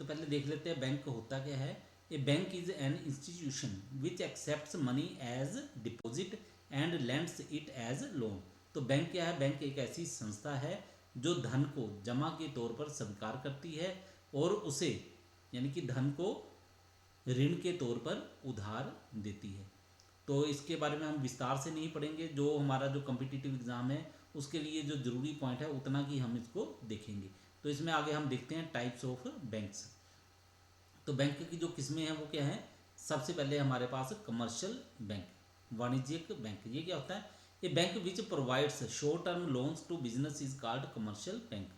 पहले देख लेते हैं बैंक होता क्या है। A bank is an institution which accepts money as deposit and lends it as loan. तो बैंक क्या है, बैंक एक ऐसी संस्था है जो धन को जमा के तौर पर स्वीकार करती है और उसे यानी कि धन को ऋण के तौर पर उधार देती है। तो इसके बारे में हम विस्तार से नहीं पढ़ेंगे, जो हमारा जो कॉम्पिटिटिव एग्जाम है उसके लिए जो जरूरी पॉइंट है उतना ही हम इसको देखेंगे। तो इसमें आगे हम देखते हैं टाइप्स ऑफ बैंक्स। तो बैंक की जो किस्में हैं वो क्या है, सबसे पहले हमारे पास कमर्शियल बैंक, वाणिज्यिक बैंक। ये क्या होता है, ये bank which provides short term loans to business is called commercial bank.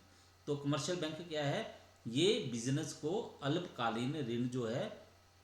तो कमर्शियल बैंक क्या है, ये बिजनेस को अल्पकालीन ऋण जो है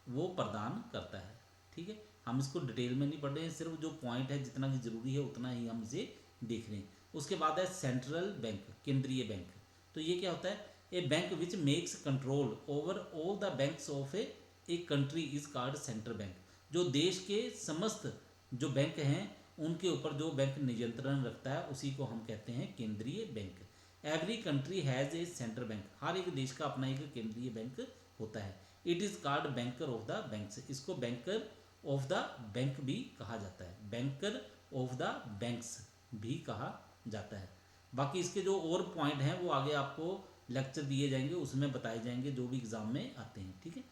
वो प्रदान करता है। ठीक है, हम इसको डिटेल में नहीं पढ़ रहे हैं, सिर्फ जो पॉइंट है जितना की जरूरी है उतना ही हम इसे देख रहे हैं। उसके बाद है सेंट्रल बैंक, केंद्रीय बैंक। तो ये क्या होता है, a bank which makes control over all the banks of a country is called central bank. जो देश के समस्त जो बैंक हैं उनके ऊपर जो बैंक नियंत्रण रखता है उसी को हम कहते हैं केंद्रीय bank. Every country has a central bank, हर एक देश का अपना एक केंद्रीय बैंक होता है। It is called banker of the banks, इसको बैंकर ऑफ द बैंक भी कहा जाता है, बैंकर ऑफ द बैंक्स भी कहा जाता है। बाकी इसके जो और पॉइंट हैं वो आगे आपको लेक्चर दिए जाएंगे, उसमें बताए जाएंगे जो भी एग्जाम में आते हैं। ठीक है,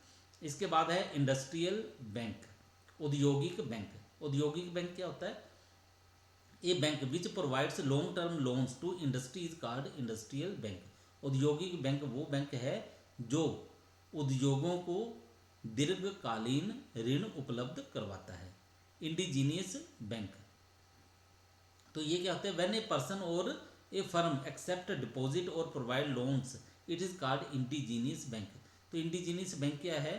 इसके बाद है इंडस्ट्रियल बैंक, औद्योगिक बैंक। औद्योगिक बैंक क्या होता है, a bank which provides long term loans to industry is called industrial bank. औद्योगिक बैंक वो बैंक है जो उद्योगों को दीर्घकालीन ऋण उपलब्ध करवाता है। इंडिजीनियस बैंक, तो ये क्या होता है, व्हेन ए पर्सन और ए फर्म एक्सेप्ट डिपॉजिट और provide loans it is called indigenous bank. तो इंडिजीनियस बैंक क्या है,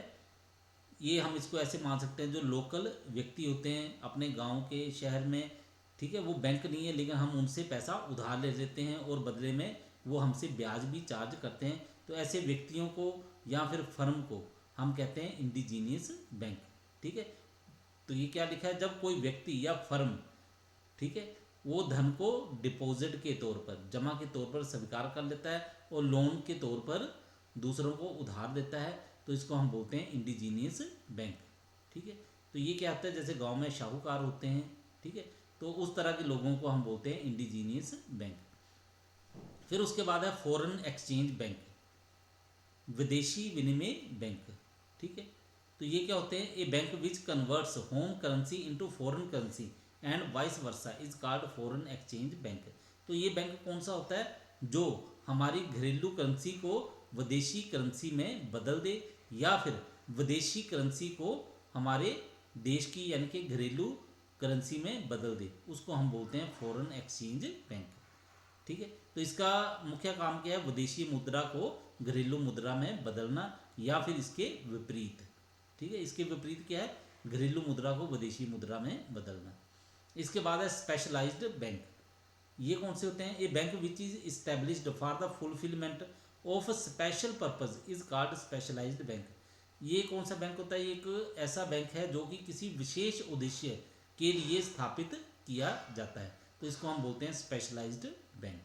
ये हम इसको ऐसे मान सकते हैं जो लोकल व्यक्ति होते हैं अपने गांव के शहर में, ठीक है, वो बैंक नहीं है लेकिन हम उनसे पैसा उधार ले लेते हैं और बदले में वो हमसे ब्याज भी चार्ज करते हैं। तो ऐसे व्यक्तियों को या फिर फर्म को हम कहते हैं इंडिजीनियस बैंक। ठीक है, तो ये क्या लिखा है, जब कोई व्यक्ति या फर्म, ठीक है, वो धन को डिपॉजिट के तौर पर, जमा के तौर पर स्वीकार कर लेता है और लोन के तौर पर दूसरों को उधार देता है, तो इसको हम बोलते हैं इंडिजीनियस बैंक। ठीक है, तो ये क्या होता है, जैसे गांव में शाहूकार होते हैं, ठीक है, तो उस तरह के लोगों को हम बोलते हैं इंडिजीनियस बैंक। फिर उसके बाद है फॉरेन एक्सचेंज बैंक, विदेशी विनिमय बैंक। ठीक है, तो ये क्या होते हैं, a bank which converts home currency into foreign currency and vice versa is called foreign exchange bank. तो ये बैंक कौन सा होता है, जो हमारी घरेलू करेंसी को विदेशी करेंसी में बदल दे या फिर विदेशी करेंसी को हमारे देश की यानी कि घरेलू करेंसी में बदल दे, उसको हम बोलते हैं फॉरेन एक्सचेंज बैंक। ठीक है, तो इसका मुख्य काम क्या है, विदेशी मुद्रा को घरेलू मुद्रा में बदलना या फिर इसके विपरीत। ठीक है, इसके विपरीत क्या है, घरेलू मुद्रा को विदेशी मुद्रा में बदलना। इसके बाद है स्पेशलाइज्ड बैंक। ये कौन से होते हैं, ये bank which is established for the fulfilment of special purpose is called specialised bank. ये कौन सा बैंक होता है, ये एक ऐसा बैंक है जो कि किसी विशेष उद्देश्य के लिए स्थापित किया जाता है, तो इसको हम बोलते हैं स्पेशलाइज्ड बैंक।